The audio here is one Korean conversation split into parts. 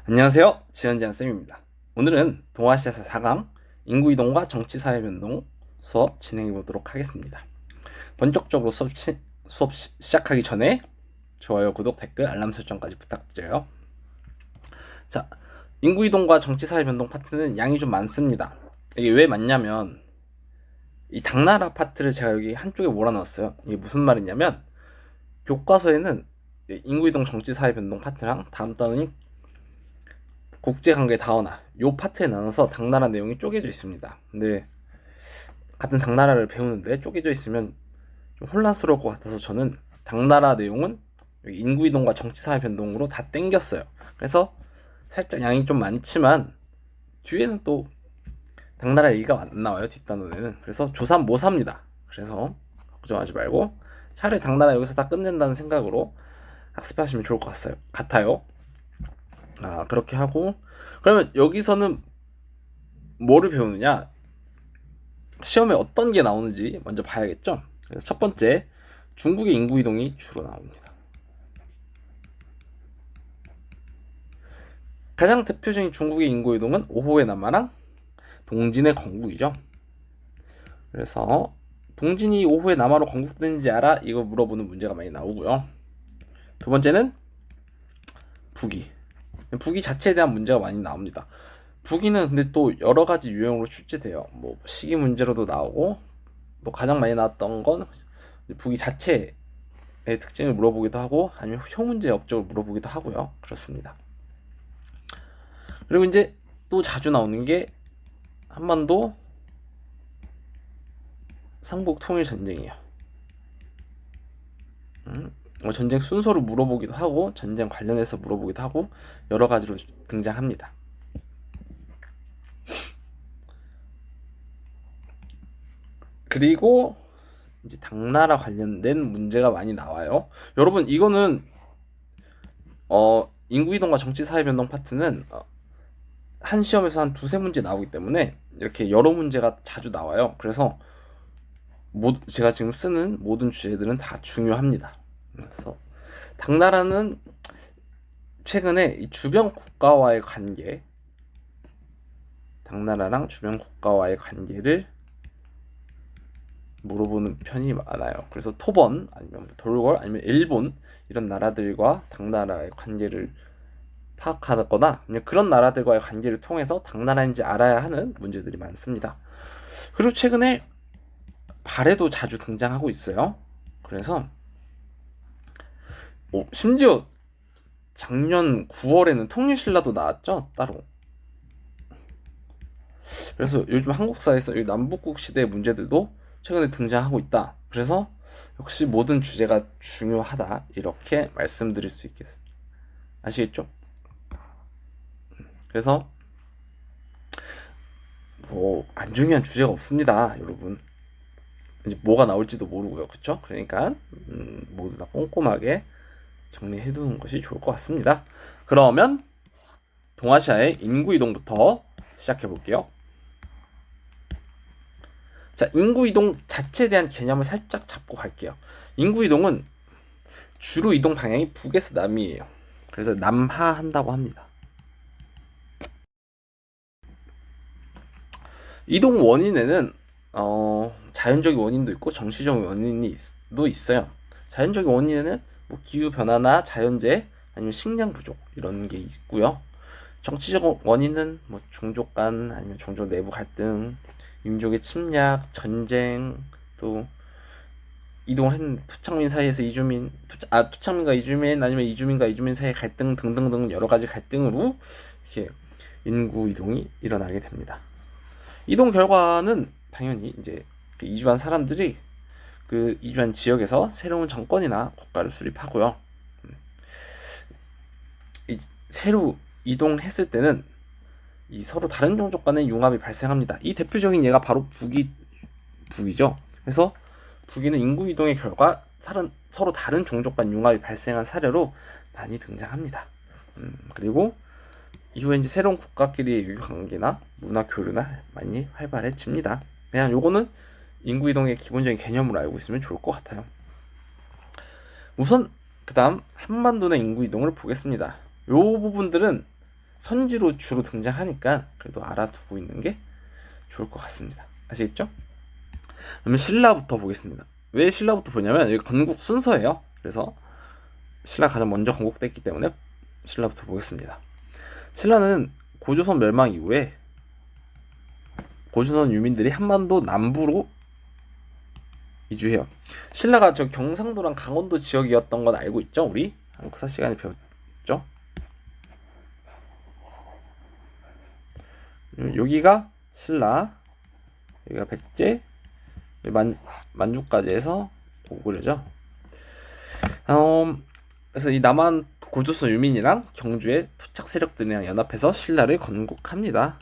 안녕하세요. 지현지한쌤입니다. 오늘은 동아시아사 4강 인구이동과 정치사회 변동 수업 진행해 보도록 하겠습니다. 본격적으로 수업 시작하기 전에 좋아요, 구독, 댓글, 알람 설정까지 부탁드려요. 자, 인구이동과 정치사회 변동 파트는 양이 좀 많습니다. 이게 왜 많냐면 이 당나라 파트를 제가 여기 한쪽에 몰아넣었어요. 이게 무슨 말이냐면 교과서에는 인구이동 정치사회 변동 파트랑 다음 단원이 국제관계 다원화 요 파트에 나눠서 당나라 내용이 쪼개져 있습니다. 근데 같은 당나라를 배우는데 쪼개져 있으면 좀 혼란스러울 것 같아서 저는 당나라 내용은 인구이동과 정치사회 변동으로 다 땡겼어요. 그래서 살짝 양이 좀 많지만 뒤에는 또 당나라 얘기가 안 나와요. 뒷단원에는. 그래서 조삼 모사입니다. 그래서 걱정하지 말고 차라리 당나라 여기서 다 끝낸다는 생각으로 학습하시면 좋을 것 같아요. 그렇게 하고 그러면 여기서는 뭐를 배우느냐, 시험에 어떤 게 나오는지 먼저 봐야겠죠. 그래서 첫 번째, 중국의 인구이동이 주로 나옵니다. 가장 대표적인 중국의 인구이동은 오호의 남하랑 동진의 건국이죠. 그래서 동진이 오호의 남하로 건국된지 알아? 이거 물어보는 문제가 많이 나오고요. 두 번째는 북이 자체에 대한 문제가 많이 나옵니다. 북이는 근데 또 여러 가지 유형으로 출제돼요. 뭐 시기 문제로도 나오고, 또 가장 많이 나왔던 건 북이 자체의 특징을 물어보기도 하고, 아니면 효문제 업적을 물어보기도 하고요. 그렇습니다. 그리고 이제 또 자주 나오는 게 한반도 삼국 통일 전쟁이에요. 전쟁 순서를 물어보기도 하고, 전쟁 관련해서 물어보기도 하고, 여러 가지로 등장합니다. 그리고 이제 당나라 관련된 문제가 많이 나와요. 여러분, 이거는 인구이동과 정치사회 변동 파트는 한 시험에서 한 두세 문제 나오기 때문에 이렇게 여러 문제가 자주 나와요. 그래서 제가 지금 쓰는 모든 주제들은 다 중요합니다. 그래서 당나라는 최근에 이 주변 국가와의 관계, 당나라랑 주변 국가와의 관계를 물어보는 편이 많아요. 그래서 토번 아니면 돌궐 아니면 일본 이런 나라들과 당나라의 관계를 파악하거나 그런 나라들과의 관계를 통해서 당나라인지 알아야 하는 문제들이 많습니다. 그리고 최근에 발해도 자주 등장하고 있어요. 그래서 심지어 작년 9월에는 통일신라도 나왔죠, 따로. 그래서 요즘 한국사에서 이 남북국 시대의 문제들도 최근에 등장하고 있다. 그래서 역시 모든 주제가 중요하다, 이렇게 말씀드릴 수 있겠습니다. 아시겠죠? 그래서 뭐 안 중요한 주제가 없습니다, 여러분. 이제 뭐가 나올지도 모르고요, 그쵸? 그러니까 모두 다 꼼꼼하게 정리해두는 것이 좋을 것 같습니다. 그러면 동아시아의 인구 이동부터 시작해 볼게요. 자, 인구 이동 자체에 대한 개념을 살짝 잡고 갈게요. 인구 이동은 주로 이동 방향이 북에서 남이에요. 그래서 남하한다고 합니다. 이동 원인에는 자연적인 원인도 있고 정치적인 원인도 있어요. 자연적인 원인에는 뭐 기후 변화나 자연재해 아니면 식량 부족 이런 게 있고요. 정치적 원인은 뭐 종족 간 아니면 종족 내부 갈등, 민족의 침략, 전쟁, 또 이동을 했는 토착민 사이에서 토착민과 이주민 아니면 이주민과 이주민 사이의 갈등 등등등 여러 가지 갈등으로 이렇게 인구 이동이 일어나게 됩니다. 이동 결과는 당연히 이제 그 이주한 사람들이 그 이주한 지역에서 새로운 정권이나 국가를 수립하고요. 새로 이동했을 때는 이 서로 다른 종족 간의 융합이 발생합니다. 이 대표적인 예가 바로 북이죠. 그래서 북이는 인구 이동의 결과 서로 다른 종족 간 융합이 발생한 사례로 많이 등장합니다. 그리고 이후에 이제 새로운 국가끼리의 유교 관계나 문화 교류나 많이 활발해집니다. 그냥 요거는 인구 이동의 기본적인 개념으로 알고 있으면 좋을 것 같아요. 우선 그다음 한반도 내 인구 이동을 보겠습니다. 요 부분들은 선지로 주로 등장하니까 그래도 알아두고 있는 게 좋을 것 같습니다. 아시겠죠? 그러면 신라부터 보겠습니다. 왜 신라부터 보냐면 여기 건국 순서예요. 그래서 신라가 가장 먼저 건국됐기 때문에 신라부터 보겠습니다. 신라는 고조선 멸망 이후에 고조선 유민들이 한반도 남부로 이주해요. 신라가 저 경상도랑 강원도 지역이었던 건 알고 있죠? 우리 한국사 시간에 배웠죠? 여기가 신라, 여기가 백제, 만주까지 해서 고구려죠. 그래서 이 남한 고조선 유민이랑 경주의 토착 세력들이랑 연합해서 신라를 건국합니다.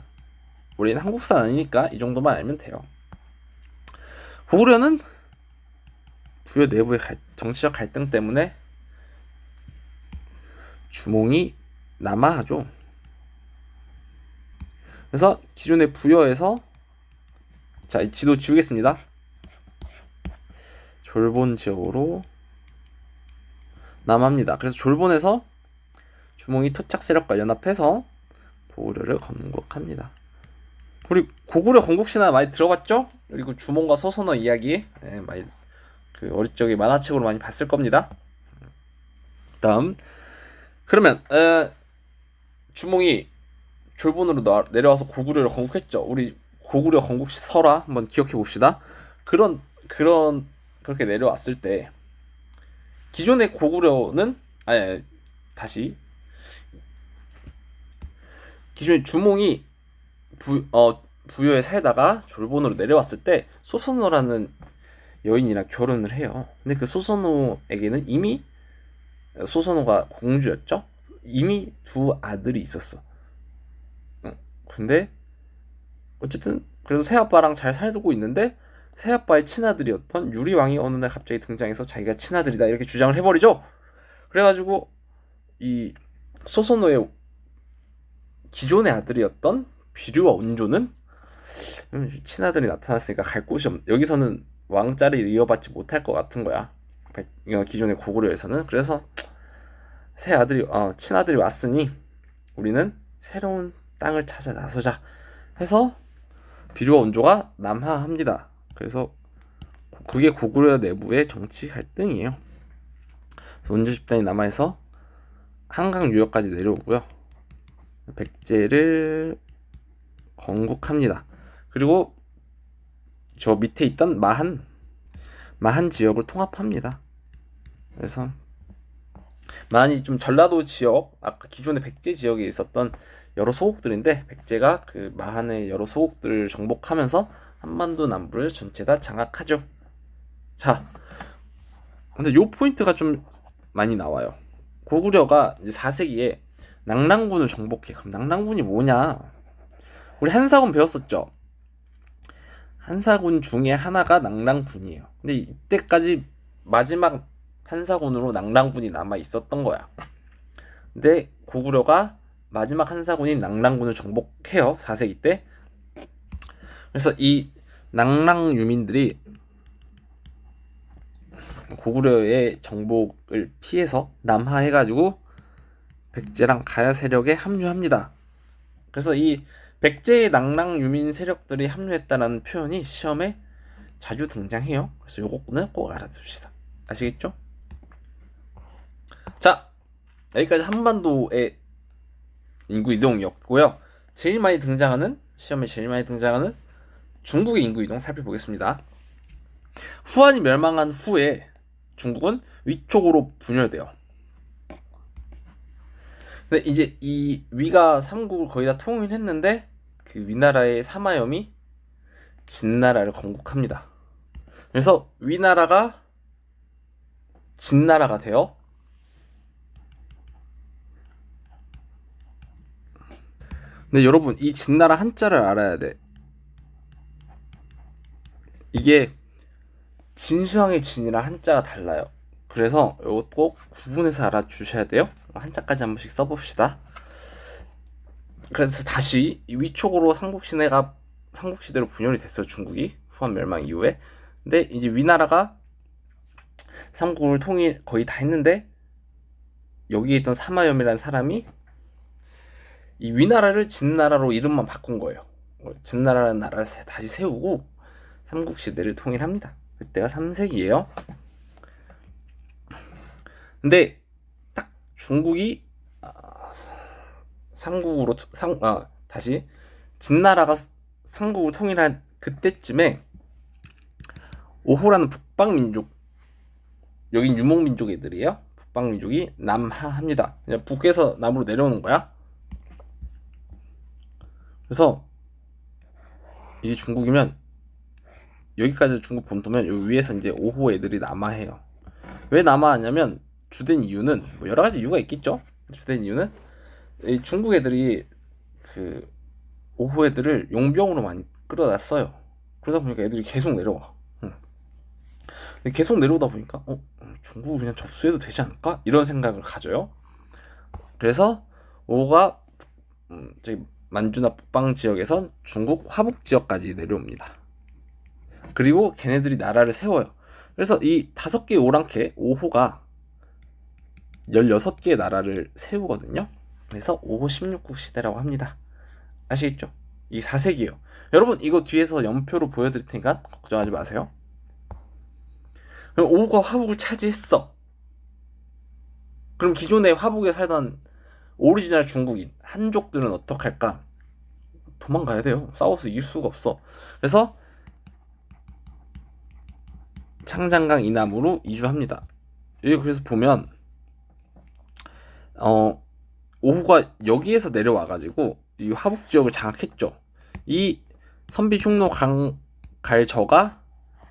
우리는 한국사 아니니까 이 정도만 알면 돼요. 고구려는 부여 내부의 정치적 갈등 때문에 주몽이 남하하죠. 그래서 기존의 부여에서 자, 지도 지우겠습니다. 졸본 지역으로 남합니다. 그래서 졸본에서 주몽이 토착 세력과 연합해서 고구려를 건국합니다. 우리 고구려 건국 신화 많이 들어봤죠? 그리고 주몽과 소선어 이야기 많이 그 어릴 적에 만화책으로 많이 봤을 겁니다. 다음 그러면 주몽이 졸본으로 내려와서 고구려를 건국했죠. 우리 고구려 건국 설화 한번 기억해 봅시다. 그렇게 내려왔을 때 기존의 고구려는 다시 기존의 주몽이 부여에 살다가 졸본으로 내려왔을 때 소선호라는 여인이랑 결혼을 해요. 근데 그 소선호에게는 이미 소선호가 공주였죠. 이미 두 아들이 있었어. 근데 어쨌든 그래도 새아빠랑 잘 살고 있는데 새아빠의 친아들이었던 유리왕이 어느 날 갑자기 등장해서 자기가 친아들이다 이렇게 주장을 해버리죠. 그래가지고 이 소선호의 기존의 아들이었던 비류와 온조는 친아들이 나타났으니까 갈 곳이 여기서는 왕자를 이어받지 못할 것 같은 거야. 기존의 고구려에서는. 그래서 친아들이 왔으니 우리는 새로운 땅을 찾아 나서자 해서 비류와 온조가 남하합니다. 그래서 그게 고구려 내부의 정치 갈등이에요. 그래서 온조 집단이 남하해서 한강 유역까지 내려오고요. 백제를 건국합니다. 그리고 저 밑에 있던 마한 지역을 통합합니다. 그래서 마한이 좀 전라도 지역, 아까 기존의 백제 지역에 있었던 여러 소국들인데 백제가 그 마한의 여러 소국들을 정복하면서 한반도 남부를 전체 다 장악하죠. 자, 근데 요 포인트가 좀 많이 나와요. 고구려가 이제 4세기에 낙랑군을 정복해. 그럼 낙랑군이 뭐냐? 우리 한사군 배웠었죠? 한사군 중에 하나가 낙랑군이에요. 근데 이때까지 마지막 한사군으로 낙랑군이 남아 있었던 거야. 근데 고구려가 마지막 한사군인 낙랑군을 정복해요. 4세기 때. 그래서 이 낙랑 유민들이 고구려의 정복을 피해서 남하해가지고 백제랑 가야 세력에 합류합니다. 그래서 이 백제의 낙랑 유민 세력들이 합류했다는 표현이 시험에 자주 등장해요. 그래서 요거는 꼭 알아둡시다. 아시겠죠? 자, 여기까지 한반도의 인구 이동이었고요. 시험에 제일 많이 등장하는 중국의 인구 이동 살펴보겠습니다. 후한이 멸망한 후에 중국은 위쪽으로 분열돼요. 근데 이제 이 위가 삼국을 거의 다 통일했는데 그 위나라의 사마염이 진나라를 건국합니다. 그래서 위나라가 진나라가 돼요. 근데 여러분 이 진나라 한자를 알아야 돼. 이게 진시황의 진이랑 한자가 달라요. 그래서 이거 꼭 구분해서 알아주셔야 돼요. 한자까지 한 번씩 써봅시다. 그래서 다시 위촉으로 삼국시대로 분열이 됐어요. 중국이 후한 멸망 이후에. 근데 이제 위나라가 삼국을 거의 다 했는데 여기에 있던 사마염이라는 사람이 이 위나라를 진나라로 이름만 바꾼 거예요. 진나라라는 나라를 다시 세우고 삼국시대를 통일합니다. 그때가 3세기예요. 근데 딱 중국이 삼국으로 다시 진나라가 삼국을 통일한 그때쯤에 오호라는 북방민족, 여긴 유목민족 애들이에요. 북방민족이 남하합니다. 그냥 북에서 남으로 내려오는 거야. 그래서 이게 중국이면 여기까지 중국 본토면 여기 위에서 이제 오호 애들이 남하해요. 왜 남하하냐면 주된 이유는 뭐 여러 가지 이유가 있겠죠. 주된 이유는 이 중국 애들이 그 오호 애들을 용병으로 많이 끌어놨어요. 그러다 보니까 애들이 계속 내려와. 계속 내려오다 보니까 중국을 그냥 접수해도 되지 않을까? 이런 생각을 가져요. 그래서 오호가 저기 만주나 북방 지역에선 중국 화북 지역까지 내려옵니다. 그리고 걔네들이 나라를 세워요. 그래서 이 5개의 오랑캐 오호가 16개의 나라를 세우거든요. 그래서 오호 16국 시대라고 합니다. 아시겠죠? 이 4세기예요. 여러분 이거 뒤에서 연표로 보여드릴 테니까 걱정하지 마세요. 그럼 오호가 화북을 차지했어. 그럼 기존에 화북에 살던 오리지널 중국인 한족들은 어떡할까? 도망가야 돼요. 싸워서 이길 수가 없어. 그래서 창장강 이남으로 이주합니다. 여기 그래서 보면 오호가 여기에서 내려와가지고 이 화북 지역을 장악했죠. 이 선비 흉노 강갈저가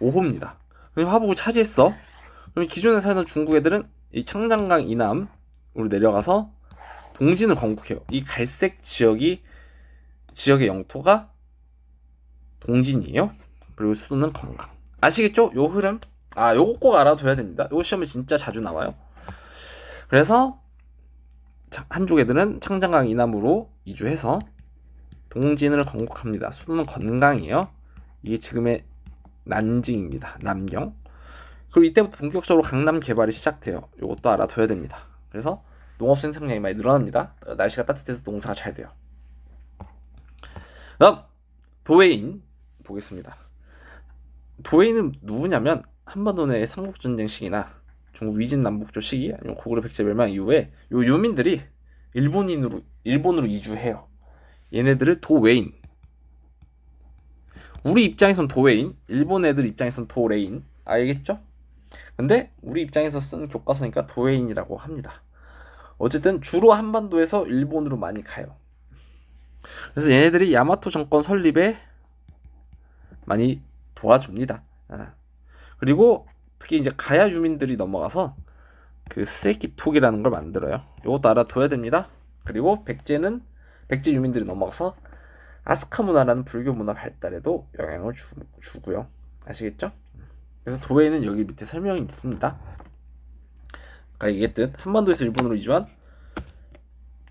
오호입니다. 화북을 차지했어. 그럼 기존에 살던 중국 애들은 이 창장강 이남으로 내려가서 동진을 건국해요. 이 갈색 지역의 영토가 동진이에요. 그리고 수도는 건강. 아시겠죠? 요 흐름. 요거 꼭 알아둬야 됩니다. 요 시험에 진짜 자주 나와요. 그래서 한족 애들은 창장강 이남으로 이주해서 동진을 건국합니다. 수도는 건강이에요. 이게 지금의 난징입니다. 남경. 그리고 이때부터 본격적으로 강남 개발이 시작돼요. 이것도 알아둬야 됩니다. 그래서 농업 생산량이 많이 늘어납니다. 날씨가 따뜻해서 농사가 잘 돼요. 다음 도웨인 보겠습니다. 도웨인은 누구냐면 한반도내 삼국전쟁 시기나 중국 위진 남북조 시기 아니면 고구려 백제 멸망 이후에 요 유민들이 일본으로 이주해요. 얘네들을 도웨인. 우리 입장에선 도웨인, 일본 애들 입장에선 도레인. 알겠죠? 근데 우리 입장에서 쓴 교과서니까 도웨인이라고 합니다. 어쨌든 주로 한반도에서 일본으로 많이 가요. 그래서 얘네들이 야마토 정권 설립에 많이 도와줍니다. 그리고 특히 이제 가야 유민들이 넘어가서 그 스에키톡이라는 걸 만들어요. 이것도 알아둬야 됩니다. 그리고 백제 유민들이 넘어가서 아스카 문화라는 불교 문화 발달에도 영향을 주고요. 아시겠죠? 그래서 도웨이는 여기 밑에 설명이 있습니다. 아까 얘기했듯 한반도에서 일본으로 이주한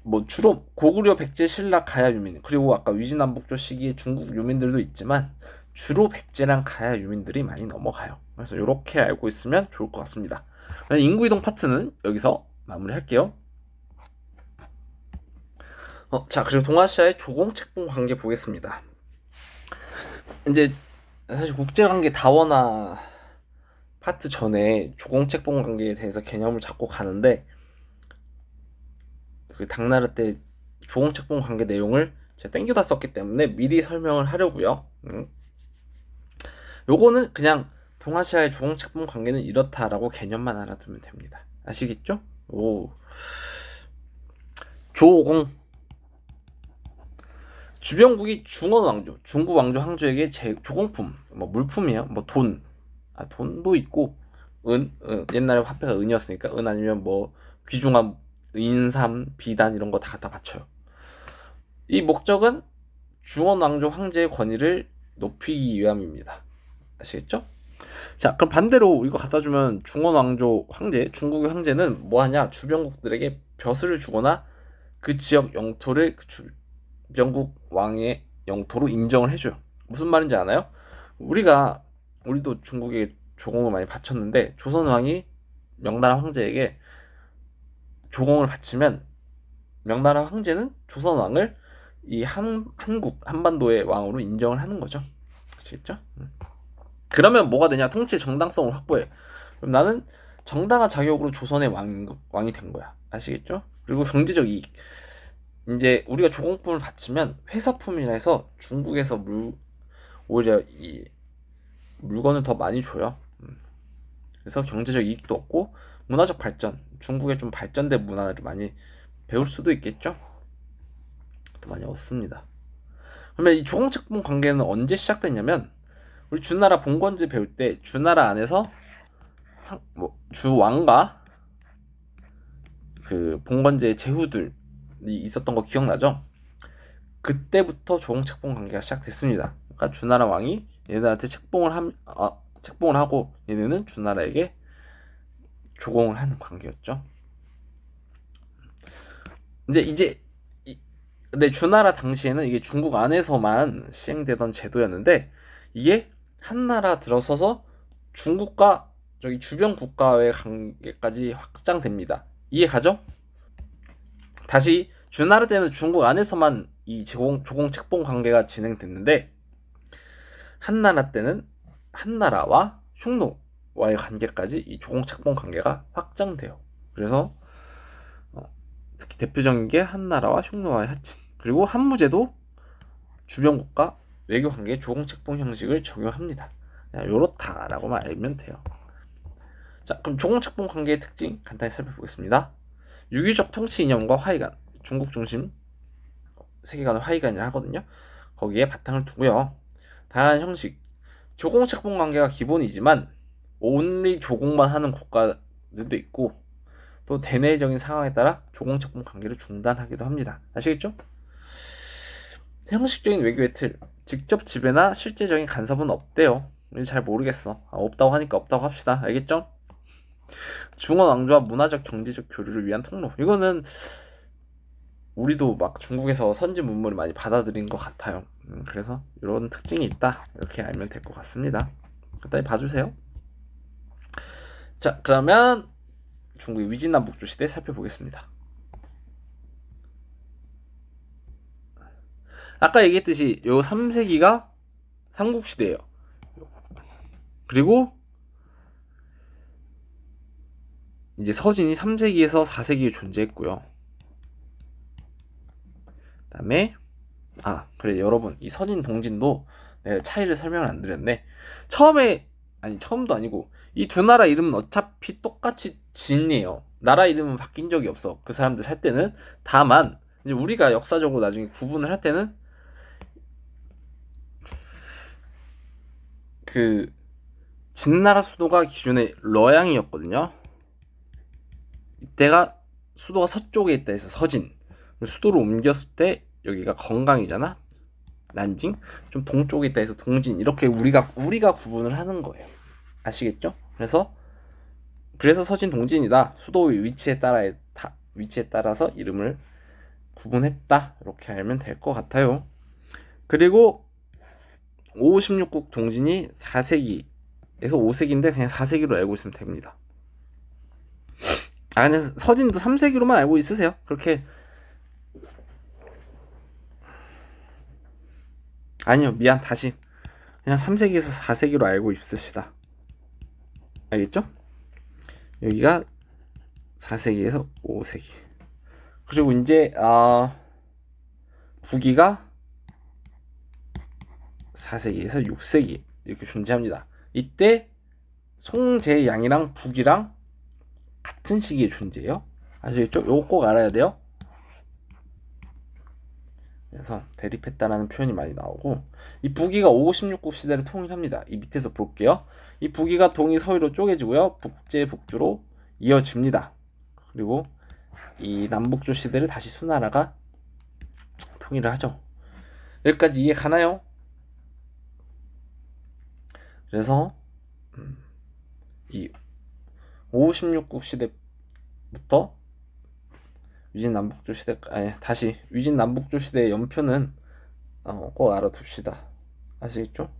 뭐 주로 고구려 백제 신라 가야 유민, 그리고 아까 위진남북조 시기의 중국 유민들도 있지만 주로 백제랑 가야 유민들이 많이 넘어가요. 그래서 이렇게 알고 있으면 좋을 것 같습니다. 인구이동 파트는 여기서 마무리할게요. 자, 그리고 동아시아의 조공책봉 관계 보겠습니다. 이제 사실 국제관계 다원화 파트 전에 조공책봉 관계에 대해서 개념을 잡고 가는데 그 당나라 때 조공책봉 관계 내용을 제가 땡겨다 썼기 때문에 미리 설명을 하려고요. 요거는 그냥 동아시아의 조공책봉 관계는 이렇다라고 개념만 알아두면 됩니다. 아시겠죠? 조공 주변국이 중원 왕조, 중국 왕조 황조에게 조공품, 뭐 물품이에요. 뭐 돈도 있고 옛날에 화폐가 은이었으니까 은 아니면 뭐 귀중한 인삼, 비단 이런 거 다 갖다 바쳐요. 이 목적은 중원 왕조 황제의 권위를 높이기 위함입니다. 아시겠죠? 자, 그럼 반대로 이거 갖다 주면 중원 왕조 황제, 중국의 황제는 뭐 하냐? 주변국들에게 벼슬을 주거나 그 지역 영토를 주변국 왕의 영토로 인정을 해줘요. 무슨 말인지 아나요? 우리도 중국에 조공을 많이 바쳤는데 조선 왕이 명나라 황제에게 조공을 바치면 명나라 황제는 조선 왕을 이 한국 한반도의 왕으로 인정을 하는 거죠. 아시겠죠? 그러면 뭐가 되냐? 통치의 정당성을 확보해. 그럼 나는 정당한 자격으로 조선의 왕이 된 거야. 아시겠죠? 그리고 경제적 이익. 이제 우리가 조공품을 바치면 회사품이라 해서 중국에서 오히려 이 물건을 더 많이 줘요. 그래서 경제적 이익도 없고 문화적 발전. 중국의 좀 발전된 문화를 많이 배울 수도 있겠죠. 더 많이 얻습니다. 그러면 이 조공책봉 관계는 언제 시작됐냐면 우리 주나라 봉건제 배울 때 주나라 안에서 주왕과 그 봉건제의 제후들이 있었던 거 기억나죠? 그때부터 조공책봉 관계가 시작됐습니다. 그러니까 주나라 왕이 얘네들한테 책봉을 하고 얘네는 주나라에게 조공을 하는 관계였죠. 근데 주나라 당시에는 이게 중국 안에서만 시행되던 제도였는데 이게 한나라 들어서서 중국과 저기 주변 국가의 관계까지 확장됩니다. 이해 가죠? 다시 주나라 때는 중국 안에서만 이 조공 책봉 관계가 진행됐는데 한나라 때는 한나라와 흉노와의 관계까지 이 조공 책봉 관계가 확장돼요. 그래서 특히 대표적인 게 한나라와 흉노와의 하친, 그리고 한무제도 주변 국가 외교 관계에 조공 책봉 형식을 적용합니다. 요렇다라고만 알면 돼요. 자, 그럼 조공 책봉 관계의 특징 간단히 살펴보겠습니다. 유교적 통치 이념과 화의관, 중국 중심 세계관을 화의관이라 하거든요. 거기에 바탕을 두고요. 다양한 형식, 조공 책봉 관계가 기본이지만 온리 조공만 하는 국가들도 있고 또 대내적인 상황에 따라 조공 책봉 관계를 중단하기도 합니다. 아시겠죠? 형식적인 외교의 틀, 직접 지배나 실제적인 간섭은 없대요. 잘 모르겠어. 없다고 하니까 없다고 합시다. 알겠죠? 중원 왕조와 문화적 경제적 교류를 위한 통로. 이거는 우리도 막 중국에서 선진 문물을 많이 받아들인 것 같아요. 그래서 이런 특징이 있다. 이렇게 알면 될 것 같습니다. 간단히 봐주세요. 자, 그러면 중국의 위진남북조 시대 살펴보겠습니다. 아까 얘기했듯이 요 3세기가 삼국시대예요. 그리고 이제 서진이 3세기에서 4세기에 존재했고요. 그다음에 그래 여러분, 이 서진 동진도 내가 차이를 설명을 안 드렸네. 처음도 아니고 이 두 나라 이름은 어차피 똑같이 진이에요. 나라 이름은 바뀐 적이 없어. 그 사람들 살 때는. 다만 이제 우리가 역사적으로 나중에 구분을 할 때는 그 진나라 수도가 기존에 러양이었거든요. 이때가 수도가 서쪽에 있다 해서 서진. 수도를 옮겼을 때 여기가 건강이잖아. 난징. 좀 동쪽에 있다 해서 동진. 이렇게 우리가 구분을 하는 거예요. 아시겠죠? 그래서 서진 동진이다. 수도의 위치에 따라서 이름을 구분했다. 이렇게 알면 될 것 같아요. 그리고 5, 16국 동진이 4세기에서 5세기인데 그냥 4세기로 알고 있으면 됩니다. 그냥 서진도 3세기로만 알고 있으세요. 그렇게. 아니요, 미안, 다시 그냥 3세기에서 4세기로 알고 있으시다. 알겠죠? 여기가 4세기에서 5세기. 그리고 이제 북위가 4세기에서 6세기 이렇게 존재합니다. 이때 송제양이랑 북이랑 같은 시기에 존재해요. 아시겠죠? 요거 꼭 알아야 돼요. 그래서 대립했다라는 표현이 많이 나오고, 이 북위가 5, 16국 시대를 통일합니다. 이 밑에서 볼게요. 이 북위가 동이 서위로 쪼개지고요. 북제, 북주로 이어집니다. 그리고 이 남북조 시대를 다시 수나라가 통일을 하죠. 여기까지 이해 가나요? 그래서 이 5, 16국 시대부터 위진남북조 시대의 연표는 꼭 알아둡시다. 아시겠죠?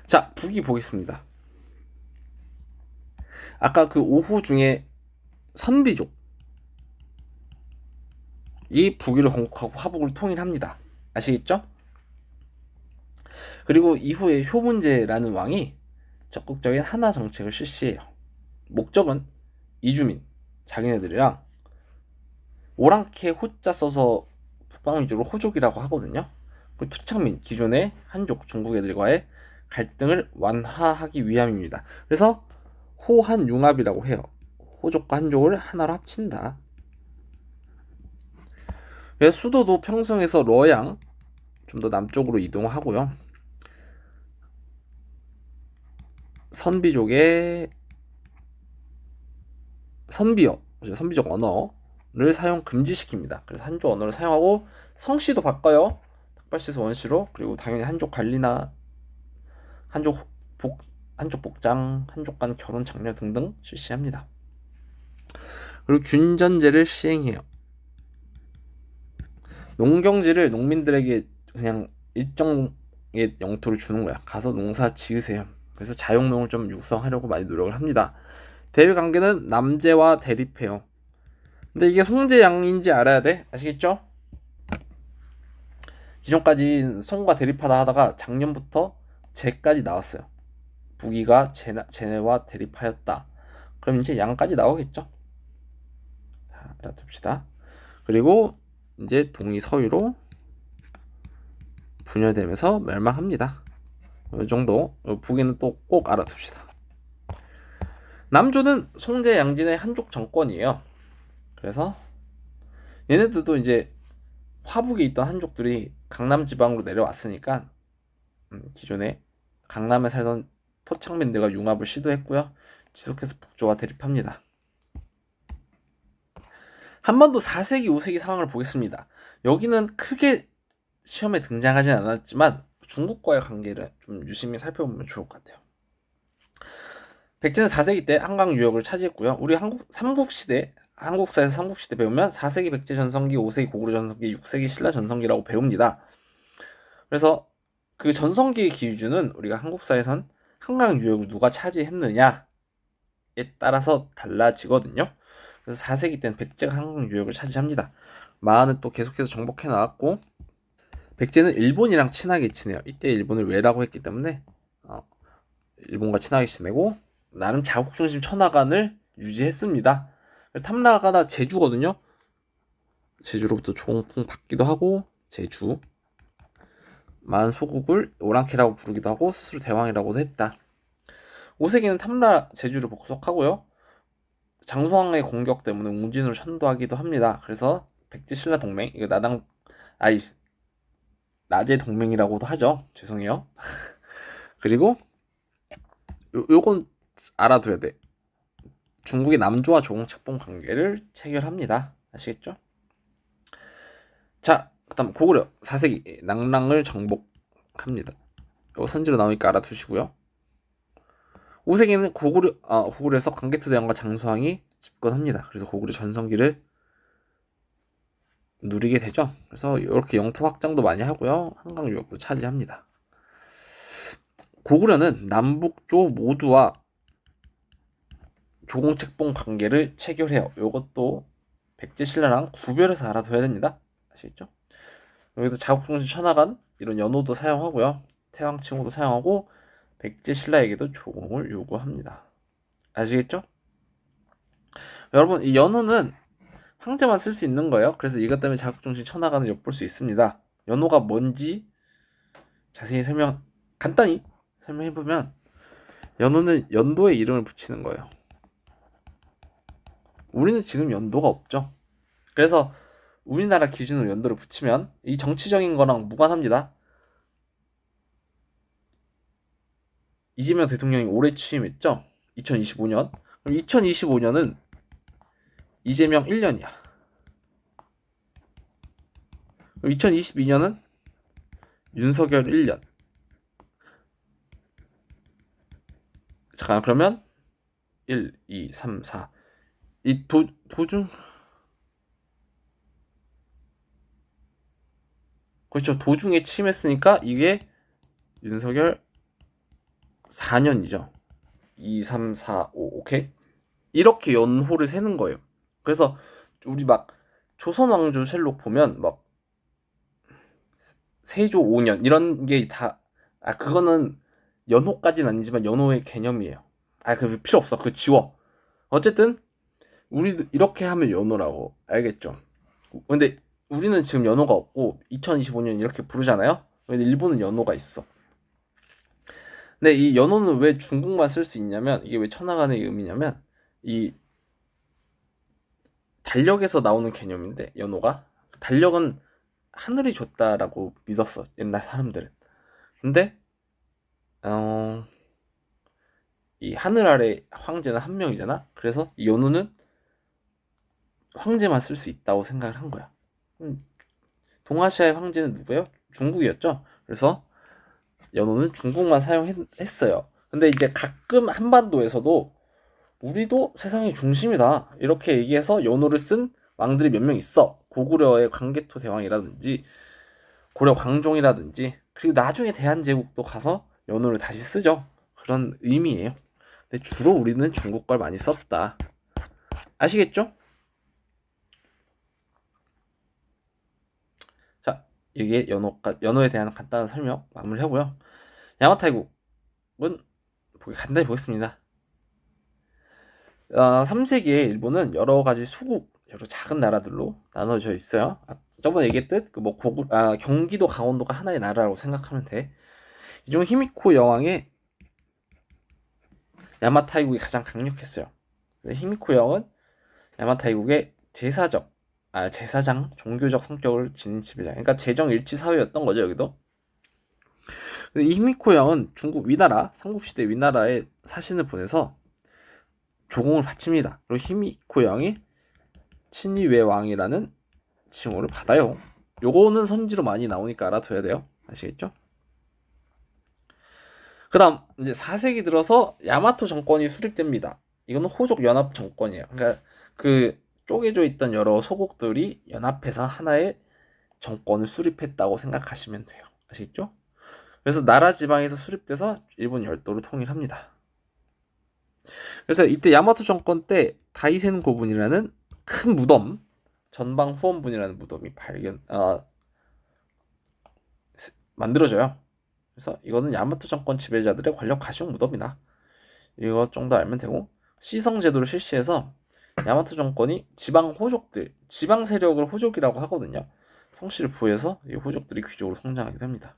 자, 북위 보겠습니다. 아까 그 5호 중에 선비족이 북위를 건국하고 화북을 통일합니다. 아시겠죠? 그리고 이후에 효문제라는 왕이 적극적인 하나 정책을 실시해요. 목적은 이주민, 자기네들이랑 오랑캐 호자 써서 북방 위주로 호족이라고 하거든요. 그 토착민, 기존의 한족, 중국 애들과의 갈등을 완화하기 위함입니다. 그래서 호한융합이라고 해요. 호족과 한족을 하나로 합친다. 그래서 수도도 평성에서 러양 좀 더 남쪽으로 이동하고요. 선비족의 선비족 언어를 사용 금지시킵니다. 그래서 한족 언어를 사용하고 성씨도 바꿔요. 탁발시에서 원시로. 그리고 당연히 한족 관리나 한족 한족 복장, 한족 간 결혼 장려 등등 실시합니다. 그리고 균전제를 시행해요. 농경지를 농민들에게 그냥 일정의 영토를 주는 거야. 가서 농사 지으세요. 그래서 자영농을 좀 육성하려고 많이 노력을 합니다. 대외 관계는 남제와 대립해요. 근데 이게 송제양인지 알아야 돼. 아시겠죠? 기존까지 송과 대립하다 하다가 작년부터 제까지 나왔어요. 북위가 제네와 대립하였다. 그럼 이제 양까지 나오겠죠? 자, 알아둡시다. 그리고 이제 동이 서위로 분열되면서 멸망합니다. 이 정도. 북위는 또 꼭 알아둡시다. 남조는 송제 양진의 한족 정권이에요. 그래서 얘네들도 이제 화북에 있던 한족들이 강남 지방으로 내려왔으니까 기존에 강남에 살던 토착민들과 융합을 시도했고요. 지속해서 북조와 대립합니다. 한 번 더 4세기, 5세기 상황을 보겠습니다. 여기는 크게 시험에 등장하진 않았지만 중국과의 관계를 좀 유심히 살펴보면 좋을 것 같아요. 백제는 4세기 때 한강 유역을 차지했고요. 우리 한국사에서 삼국시대 배우면 4세기 백제 전성기, 5세기 고구려 전성기, 6세기 신라 전성기라고 배웁니다. 그래서 그 전성기의 기준은 우리가 한국사에선 한강 유역을 누가 차지했느냐에 따라서 달라지거든요. 그래서 4세기 때는 백제가 한강 유역을 차지합니다. 마한은 또 계속해서 정복해 나왔고, 백제는 일본이랑 친하게 지내요. 이때 일본을 왜라고 했기 때문에 일본과 친하게 지내고 나름 자국중심 천하관을 유지했습니다. 탐나가나 제주거든요. 제주로부터 종풍 받기도 하고, 제주 만소국을 오랑캐라고 부르기도 하고 스스로 대왕이라고도 했다. 5세기는 탐라 제주를 복속하고요. 장수왕의 공격 때문에 웅진으로 천도하기도 합니다. 그래서 백제 신라 동맹, 이거 낮의 동맹이라고도 하죠. 죄송해요. 그리고 요건 알아둬야 돼. 중국의 남조와 조공책봉 관계를 체결합니다. 아시겠죠? 자, 그다음 고구려 4세기 낭랑을 정복합니다. 이거 선지로 나오니까 알아두시고요. 5세기는 고구려에서 광개토대왕과 장수왕이 집권합니다. 그래서 고구려 전성기를 누리게 되죠. 그래서 이렇게 영토 확장도 많이 하고요. 한강 유역도 차지합니다. 고구려는 남북조 모두와 조공책봉 관계를 체결해요. 이것도 백제 신라랑 구별해서 알아둬야 됩니다. 아시겠죠? 여기도 자국중심 천하관 이런 연호도 사용하고요. 태왕칭호도 사용하고 백제 신라에게도 조공을 요구합니다. 아시겠죠? 여러분, 이 연호는 황제만 쓸 수 있는 거예요. 그래서 이것 때문에 자국중심 천하관을 엿볼 수 있습니다. 연호가 뭔지 자세히 간단히 설명해보면 연호는 연도의 이름을 붙이는 거예요. 우리는 지금 연도가 없죠. 그래서 우리나라 기준으로 연도를 붙이면 이 정치적인 거랑 무관합니다. 이재명 대통령이 올해 취임했죠? 2025년. 그럼 2025년은 이재명 1년이야. 그럼 2022년은 윤석열 1년. 잠깐, 그러면 1, 2, 3, 4. 이 도중 그렇죠. 도중에 취임했으니까 이게 윤석열 4년이죠. 2, 3, 4, 5. 오케이? 이렇게 연호를 세는 거예요. 그래서 우리 막 조선 왕조실록 보면 막 세조 5년 이런 게 다 그거는 연호까지는 아니지만 연호의 개념이에요. 그 필요 없어. 그거 지워. 어쨌든 우리 이렇게 하면 연호라고 알겠죠? 근데 우리는 지금 연호가 없고 2025년 이렇게 부르잖아요. 근데 일본은 연호가 있어. 근데 이 연호는 왜 중국만 쓸 수 있냐면 이게 왜 천하간의 의미냐면 이 달력에서 나오는 개념인데 연호가 달력은 하늘이 줬다라고 믿었어 옛날 사람들은. 근데 이 하늘 아래 황제는 한 명이잖아. 그래서 이 연호는 황제만 쓸 수 있다고 생각을 한 거야. 동아시아의 황제는 누구예요? 중국이었죠. 그래서 연호는 중국만 사용했어요. 근데 이제 가끔 한반도에서도 우리도 세상의 중심이다 이렇게 얘기해서 연호를 쓴 왕들이 몇 명 있어. 고구려의 광개토 대왕이라든지 고려 광종이라든지 그리고 나중에 대한제국도 가서 연호를 다시 쓰죠. 그런 의미예요. 근데 주로 우리는 중국 걸 많이 썼다. 아시겠죠? 자, 이게 연호에 대한 간단한 설명 마무리하고요. 야마타이국은 간단히 보겠습니다. 3세기에 일본은 여러 가지 소국, 여러 작은 나라들로 나눠져 있어요. 저번에 얘기했듯 경기도, 강원도가 하나의 나라라고 생각하면 돼. 이 중 히미코 여왕의 야마타이국이 가장 강력했어요. 히미코 여왕은 야마타이국의 제사장, 종교적 성격을 지닌 지배자. 그러니까 재정일치 사회였던 거죠, 여기도. 이 히미코 여왕은 중국 위나라, 삼국시대 위나라에 사신을 보내서 조공을 바칩니다. 그리고 히미코 여왕이 친위외왕이라는 칭호를 받아요. 요거는 선지로 많이 나오니까 알아둬야 돼요. 아시겠죠? 그 다음 이제 4세기 들어서 야마토 정권이 수립됩니다. 이거는 호족 연합 정권이에요. 그러니까 그 쪼개져 있던 여러 소국들이 연합해서 하나의 정권을 수립했다고 생각하시면 돼요. 아시겠죠? 그래서 나라 지방에서 수립돼서 일본 열도를 통일합니다. 그래서 이때 야마토 정권 때 다이센 고분이라는 큰 무덤, 전방 후원분이라는 무덤이 만들어져요. 그래서 이거는 야마토 정권 지배자들의 권력 가시용 무덤이다. 이거 정도 알면 되고, 시성 제도를 실시해서 야마토 정권이 지방 세력을 호족이라고 하거든요. 성씨를 부여해서 이 호족들이 귀족으로 성장하게 됩니다.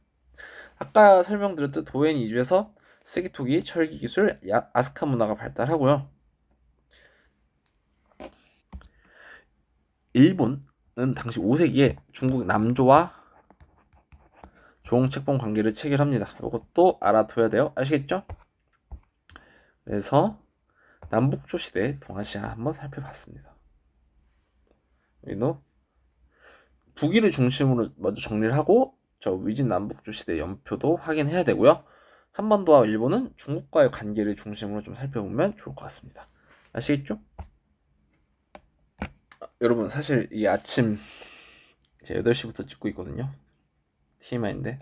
아까 설명드렸듯 도엔 이주에서 세기토기, 철기 기술, 아스카 문화가 발달하고요. 일본은 당시 5세기에 중국 남조와 조홍책봉 관계를 체결합니다. 이것도 알아둬야 돼요. 아시겠죠? 그래서 남북조 시대 동아시아 한번 살펴봤습니다. 여기도 북위를 중심으로 먼저 정리를 하고 저 위진 남북조 시대 연표도 확인해야 되고요. 한반도와 일본은 중국과의 관계를 중심으로 좀 살펴보면 좋을 것 같습니다. 아시겠죠? 여러분 사실 이 아침 제 8시부터 찍고 있거든요. TMI인데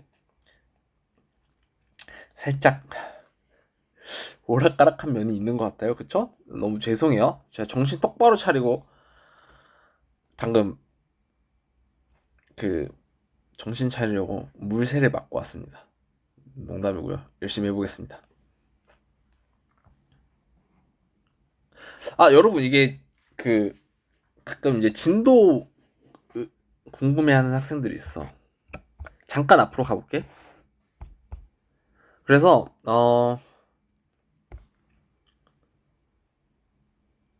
살짝 오락가락한 면이 있는 것 같아요. 그쵸? 너무 죄송해요. 제가 정신 똑바로 차리고 방금 정신 차리려고 물세례 맞고 왔습니다. 농담이고요. 열심히 해보겠습니다. 여러분 이게 가끔 이제 진도 궁금해하는 학생들이 있어. 잠깐 앞으로 가볼게. 그래서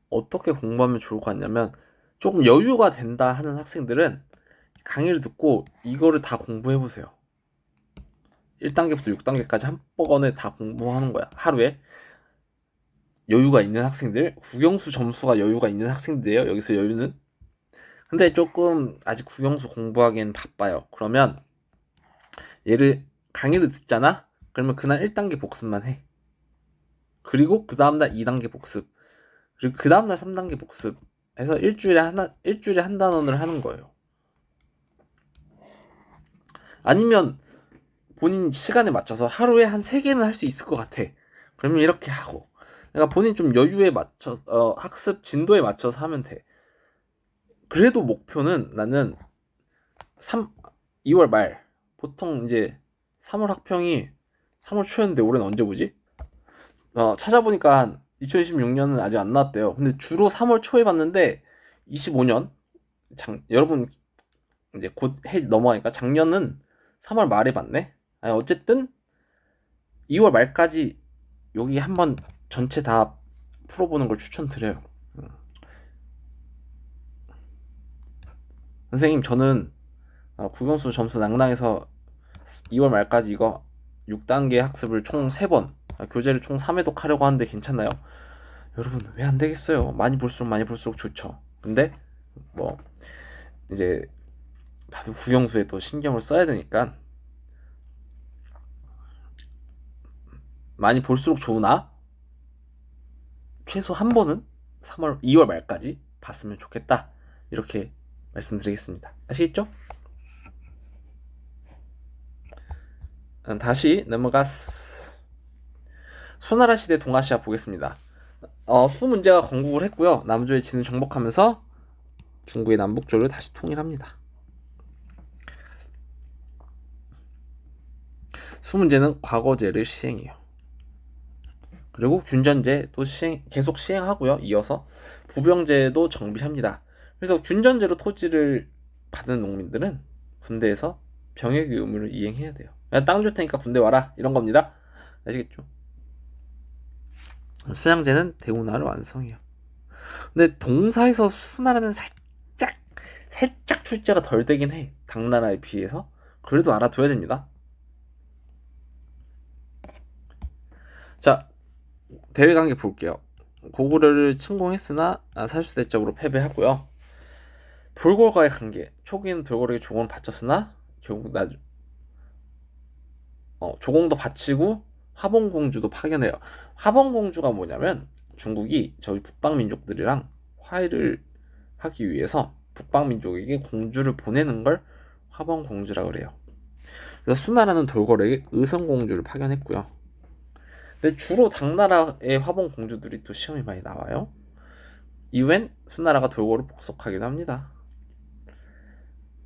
어떻게 공부하면 좋을 것 같냐면 조금 여유가 된다 하는 학생들은 강의를 듣고 이거를 다 공부해보세요. 1단계부터 6단계까지 한꺼번에 다 공부하는 거야. 하루에. 여유가 있는 학생들, 국영수 점수가 여유가 있는 학생들이에요. 여기서 여유는. 근데 조금 아직 국영수 공부하기엔 바빠요. 그러면 강의를 듣잖아? 그러면 그날 1단계 복습만 해. 그리고 그 다음날 2단계 복습. 그리고 그 다음날 3단계 복습. 해서 일주일에 한 단원을 하는 거예요. 아니면 본인 시간에 맞춰서 하루에 한 3개는 할 수 있을 것 같아. 그러면 이렇게 하고. 그러니까 본인 좀 여유에 맞춰 학습 진도에 맞춰서 하면 돼. 그래도 목표는 나는 2월 말 보통 이제 3월 학평이 3월 초였는데 올해는 언제 보지? 찾아보니까 한 2026년은 아직 안 나왔대요. 근데 주로 3월 초에 봤는데 25년 여러분 이제 곧 해 넘어가니까 작년은 3월 말에 봤네. 아니, 어쨌든 2월 말까지 여기 한번 전체 다 풀어보는 걸 추천드려요. 선생님 저는 국영수 점수 낭낭해서 2월 말까지 이거 6단계 학습을 총 3번 교재를 총 3회독 하려고 하는데 괜찮나요? 여러분 왜 안 되겠어요? 많이 볼수록 좋죠. 근데 뭐 이제 다들 국영수에 또 신경을 써야 되니까 많이 볼수록 좋으나 최소 한 번은 2월 말까지 봤으면 좋겠다. 이렇게 말씀드리겠습니다. 아시겠죠? 다시 넘어가스. 수나라 시대 동아시아 보겠습니다. 수 문제가 건국을 했고요. 남조의 진을 정복하면서 중국의 남북조를 다시 통일합니다. 수 문제는 과거제를 시행해요. 그리고 균전제도 계속 시행하고요. 이어서 부병제도 정비합니다. 그래서 균전제로 토지를 받은 농민들은 군대에서 병역의 의무를 이행해야 돼요. 땅 줄 테니까 군대 와라 이런 겁니다. 아시겠죠? 수양제는 대운하를 완성해요. 근데 동사에서 수나라는 살짝 출제가 덜 되긴 해. 당나라에 비해서. 그래도 알아둬야 됩니다. 자, 대외 관계 볼게요. 고구려를 침공했으나 살수대적으로 패배하고요. 돌고래와의 관계. 초기에는 돌고래에게 조공을 바쳤으나 결국 조공도 바치고 화봉공주도 파견해요. 화봉공주가 뭐냐면 중국이 저희 북방민족들이랑 화해를 하기 위해서 북방민족에게 공주를 보내는 걸 화봉공주라고 그래요. 그래서 수나라는 돌고래에게 의성공주를 파견했고요. 근데 주로 당나라의 화봉공주들이 또 시험이 많이 나와요. 이후엔 수나라가 돌고를 복속하기도 합니다.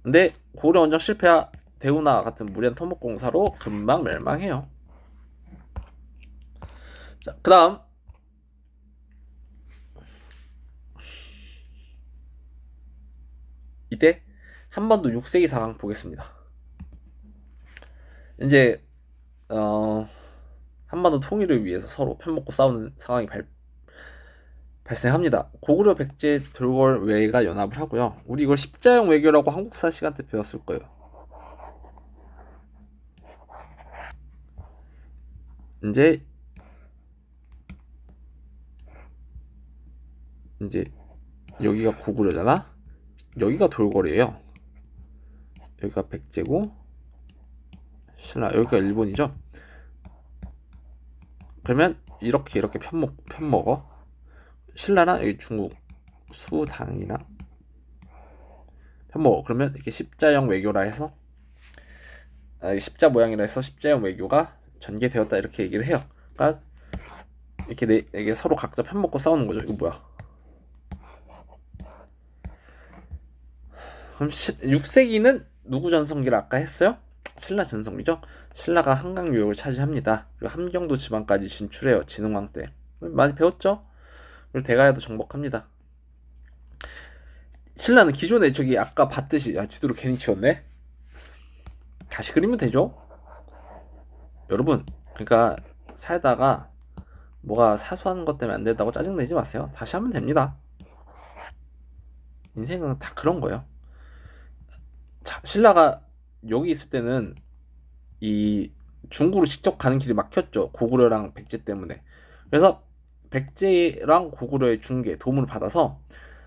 근데 고구려 원정 실패와 대우나 같은 무리한 토목공사로 금방 멸망해요. 자, 그 다음 이때 한반도 6세기 상황 보겠습니다. 이제 한반도 통일을 위해서 서로 편먹고 싸우는 상황이 발생합니다. 고구려, 백제, 돌궐 외가 연합을 하고요. 우리 이걸 십자형 외교라고 한국사 시간 때 배웠을 거예요. 이제 여기가 고구려잖아. 여기가 돌궐이에요. 여기가 백제고 신라 여기가 일본이죠. 그러면 이렇게 편먹어. 신라나 여기 중국 수당이나 편먹어. 그러면 이렇게 십자형 외교라 해서 십자 모양이라 해서 십자형 외교가 전개되었다 이렇게 얘기를 해요. 그러니까 이게 서로 각자 편먹고 싸우는 거죠. 이거 뭐야? 그럼 6세기는 누구 전성기를 아까 했어요? 신라 전성기죠. 신라가 한강 유역을 차지합니다. 그리고 함경도 지방까지 진출해요. 진흥왕 때. 많이 배웠죠? 그리고 대가야도 정복합니다. 신라는 기존에 저기 아까 봤듯이 지도를 괜히 치웠네. 다시 그리면 되죠. 여러분 그러니까 살다가 뭐가 사소한 것 때문에 안 된다고 짜증내지 마세요. 다시 하면 됩니다. 인생은 다 그런 거예요. 자, 신라가 여기 있을 때는 이 중구로 직접 가는 길이 막혔죠. 고구려랑 백제 때문에. 그래서 백제랑 고구려의 중개 도움을 받아서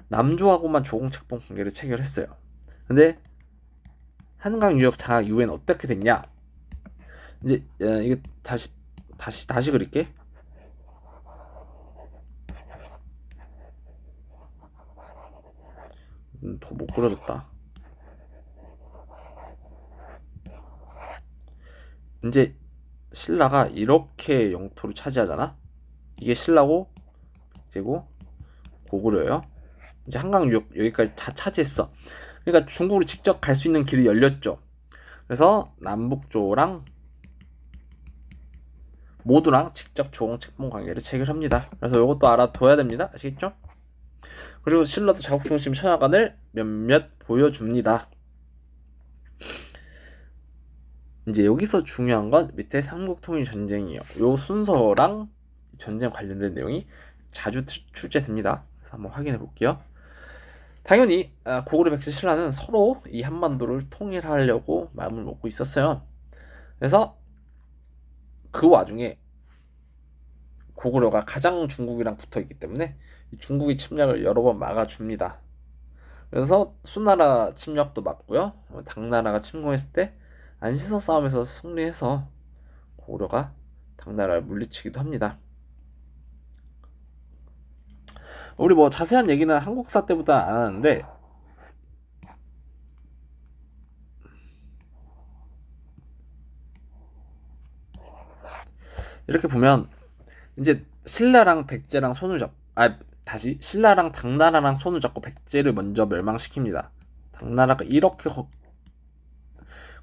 남조하고만 조공책봉 관계를 체결했어요. 근데 한강 유역 장악 이후엔 어떻게 됐냐? 이제 이게 다시 그릴게. 더 못 그려졌다. 이제 신라가 이렇게 영토를 차지하잖아. 이게 신라고 백제고 고구려예요. 이제 한강유역 여기까지 다 차지했어. 그러니까 중국으로 직접 갈 수 있는 길이 열렸죠. 그래서 남북조랑 모두랑 직접 조공 책봉 관계를 체결합니다. 그래서 이것도 알아둬야 됩니다. 아시겠죠? 그리고 신라도 자국 중심 천하관을 몇몇 보여줍니다. 이제 여기서 중요한 건 밑에 삼국통일 전쟁이에요. 요 순서랑 전쟁 관련된 내용이 자주 출제됩니다. 그래서 한번 확인해 볼게요. 당연히 고구려 백제 신라는 서로 이 한반도를 통일하려고 마음을 먹고 있었어요. 그래서 그 와중에 고구려가 가장 중국이랑 붙어있기 때문에 중국의 침략을 여러 번 막아줍니다. 그래서 수나라 침략도 막고요. 당나라가 침공했을 때 안시서 싸움에서 승리해서 고구려가 당나라를 물리치기도 합니다. 우리 뭐 자세한 얘기는 한국사 때보다 안 하는데 이렇게 보면 이제 신라랑 백제랑 손을 다시 신라랑 당나라랑 손을 잡고 백제를 먼저 멸망시킵니다. 당나라가 이렇게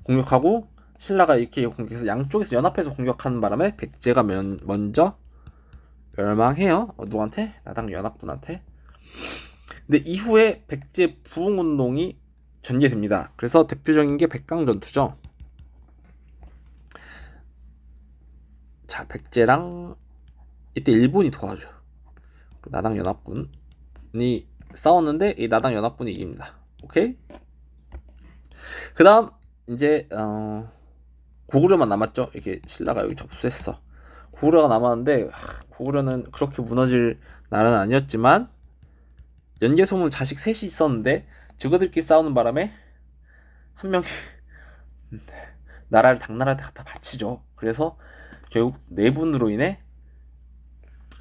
공격하고 신라가 이렇게 공격해서 양쪽에서 연합해서 공격하는 바람에 백제가 먼저 멸망해요. 누구한테? 나당 연합군한테. 근데 이후에 백제 부흥운동이 전개됩니다. 그래서 대표적인 게 백강전투죠. 자, 백제랑 이때 일본이 도와줘요. 나당 연합군이 싸웠는데 이 나당 연합군이 이깁니다. 오케이? 그 다음 이제 고구려만 남았죠. 이렇게 신라가 여기 접수했어. 고구려가 남았는데 고구려는 그렇게 무너질 나라는 아니었지만 연개소문 자식 셋이 있었는데 저거들끼리 싸우는 바람에 한 명이 나라를 당나라한테 갖다 바치죠. 그래서 결국 내분으로 인해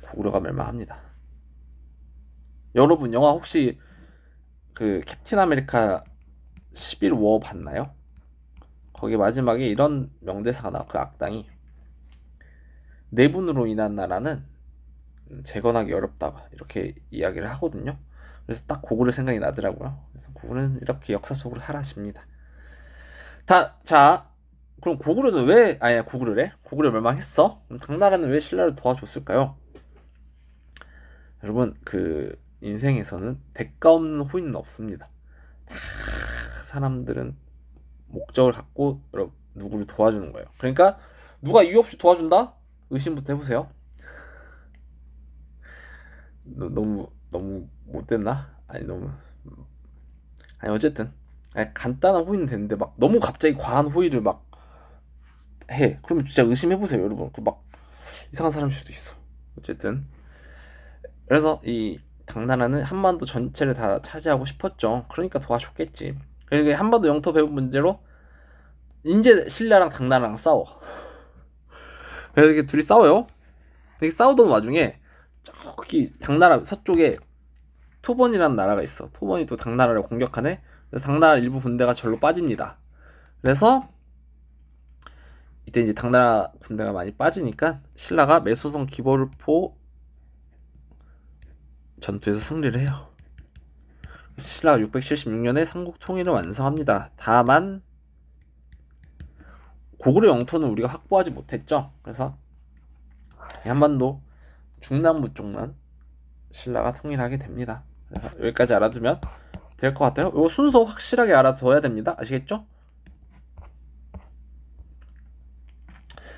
고구려가 멸망합니다. 여러분 영화 혹시 그 캡틴 아메리카 11워 봤나요? 거기 마지막에 이런 명대사가 나와. 그 악당이 내분으로 인한 나라는 재건하기 어렵다 이렇게 이야기를 하거든요. 그래서 딱 고구려 생각이 나더라고요. 그래서 고구려는 이렇게 역사 속으로 사라집니다. 자 그럼 고구려는 왜 고구려래? 고구려 멸망했어? 그럼 당나라는 왜 신라를 도와줬을까요? 여러분 그 인생에서는 대가 없는 호의는 없습니다. 다 사람들은 목적을 갖고 누구를 도와주는 거예요. 그러니까 누가 이유 없이 도와준다? 의심부터 해보세요. 너무 못됐나? 아니 어쨌든 간단한 호의는 되는데 막 너무 갑자기 과한 호의를 막 해. 그러면 진짜 의심해보세요, 여러분. 그 막 이상한 사람일 수도 있어. 어쨌든 그래서 이 당나라는 한반도 전체를 다 차지하고 싶었죠. 그러니까 도와줬겠지. 그러니까 한반도 영토 배분 문제로 이제 신라랑 당나라랑 싸워. 그래서 이렇게 둘이 싸워요. 이렇게 싸우던 와중에 저기 당나라 서쪽에 토번이라는 나라가 있어. 토번이 또 당나라를 공격하네. 그래서 당나라 일부 군대가 절로 빠집니다. 그래서 이때 이제 당나라 군대가 많이 빠지니까 신라가 매소성 기벌포 전투에서 승리를 해요. 신라가 676년에 삼국 통일을 완성합니다. 다만 고구려 영토는 우리가 확보하지 못했죠. 그래서 한반도 중남부 쪽만 신라가 통일하게 됩니다. 그래서 여기까지 알아두면 될 것 같아요. 이거 순서 확실하게 알아둬야 됩니다. 아시겠죠?